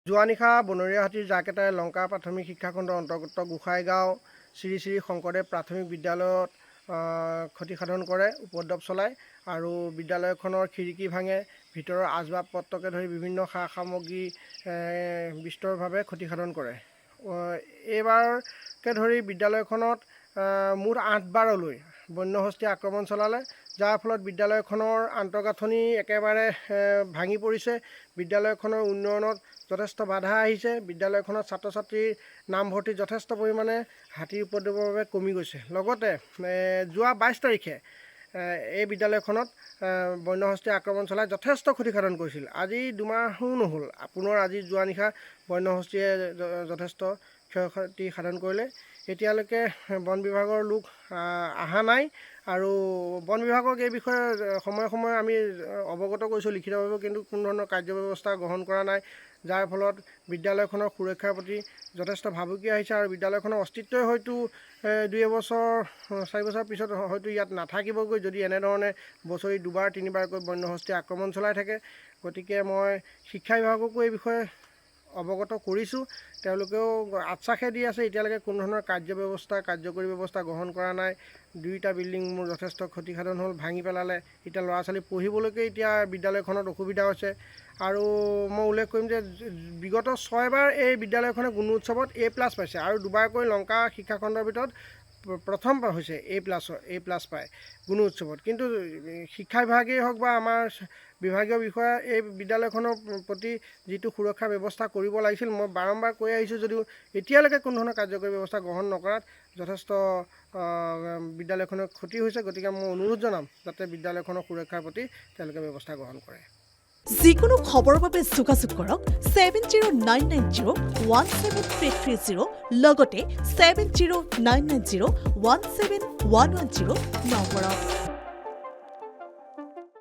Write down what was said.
যোৱা নিশা বনৰীয়া হাতীৰ জাক এটাই লংকা প্ৰাথমিক শিক্ষাখণ্ডৰ অন্তৰ্গত গোসাইগাঁও শ্ৰী শ্ৰী শংকৰদেৱ প্ৰাথমিক বিদ্যালয়ত ক্ষতিসাধন কৰে, উপদ্ৰৱ চলায় আৰু বিদ্যালয়খনৰ খিৰিকী ভাঙে, ভিতৰৰ আচবাব পত্ৰকে ধৰি বিভিন্ন সা সামগ্ৰী বিস্তৰভাৱে ক্ষতিসাধন কৰে। এইবাৰকে ধৰি বিদ্যালয়খনত মুঠ 8 বাৰলৈ বন্যহস্তীয়ে আক্ৰমণ চলালে, যাৰ ফলত বিদ্যালয়খনৰ আন্তঃগাঁথনি একেবাৰে ভাঙি পৰিছে। বিদ্যালয়খনৰ উন্নয়নত যথেষ্ট বাধা আহিছে। বিদ্যালয়খনত ছাত্ৰ ছাত্ৰীৰ নামভৰ্তি যথেষ্ট পৰিমাণে হাতীৰ উপদ্ৰৱৰ বাবে কমি গৈছে। লগতে যোৱা 22 তাৰিখে এই বিদ্যালয়খনত বন্যহস্তীয়ে আক্ৰমণ চলাই যথেষ্ট ক্ষতিসাধন কৰিছিল। আজি 2 মাহো নহ'ল, পুনৰ আজি যোৱা নিশা বন্যহস্তীয়ে যথেষ্ট ক্ষয়ক্ষতি সাধন কৰিলে। এতিয়ালৈকে বন বিভাগৰ লোক অহা নাই আৰু বন বিভাগক এই বিষয়ে সময়ে সময়ে আমি অৱগত কৰিছোঁ লিখিতভাৱে, কিন্তু কোনো ধৰণৰ কাৰ্যব্যৱস্থা গ্ৰহণ কৰা নাই, যাৰ ফলত বিদ্যালয়খনৰ সুৰক্ষাৰ প্ৰতি যথেষ্ট ভাবুকি আহিছে আৰু বিদ্যালয়খনৰ অস্তিত্বই হয়তো 2 বছৰ 4 বছৰ পিছত হয়তো ইয়াত নাথাকিবগৈ, যদি এনেধৰণে বছৰি 2-3 বাৰকৈ বন্যহস্তীয়ে আক্ৰমণ চলাই থাকে। গতিকে মই শিক্ষা বিভাগকো এই বিষয়ে অৱগত কৰিছোঁ, তেওঁলোকেও আশ্বাসে দি আছে, এতিয়ালৈকে কোনো ধৰণৰ কাৰ্যকৰী ব্যৱস্থা গ্ৰহণ কৰা নাই। 2টা বিল্ডিং মোৰ যথেষ্ট ক্ষতিসাধন হ'ল, ভাঙি পেলালে। এতিয়া ল'ৰা ছোৱালী পঢ়িবলৈকে এতিয়া বিদ্যালয়খনত অসুবিধা হৈছে। আৰু মই উল্লেখ কৰিম যে বিগত 6 বাৰ এই বিদ্যালয়খনে গুণোৎসৱত A+ পাইছে আৰু 2বাৰকৈ লংকা শিক্ষাখণ্ডৰ ভিতৰত প্ৰথম হৈছে A+ পায় গুণোৎসৱত। কিন্তু শিক্ষা বিভাগেই হওক বা আমাৰ বিভাগীয় বিষয়া এই বিদ্যালয়খনৰ প্ৰতি যিটো সুৰক্ষা ব্যৱস্থা কৰিব লাগিছিল, মই বাৰম্বাৰ কৈ আহিছোঁ যদিও এতিয়ালৈকে কোনো ধৰণৰ কাৰ্যকৰী ব্যৱস্থা গ্ৰহণ নকৰাত যথেষ্ট বিদ্যালয়খনৰ ক্ষতি হৈছে। গতিকে মই অনুৰোধ জনাম যাতে বিদ্যালয়খনৰ সুৰক্ষাৰ প্ৰতি তেওঁলোকে ব্যৱস্থা গ্ৰহণ কৰে। যিকোনো খবৰৰ বাবে যোগাযোগ কৰক 7099017330 লগতে 7099017110 নম্বৰত।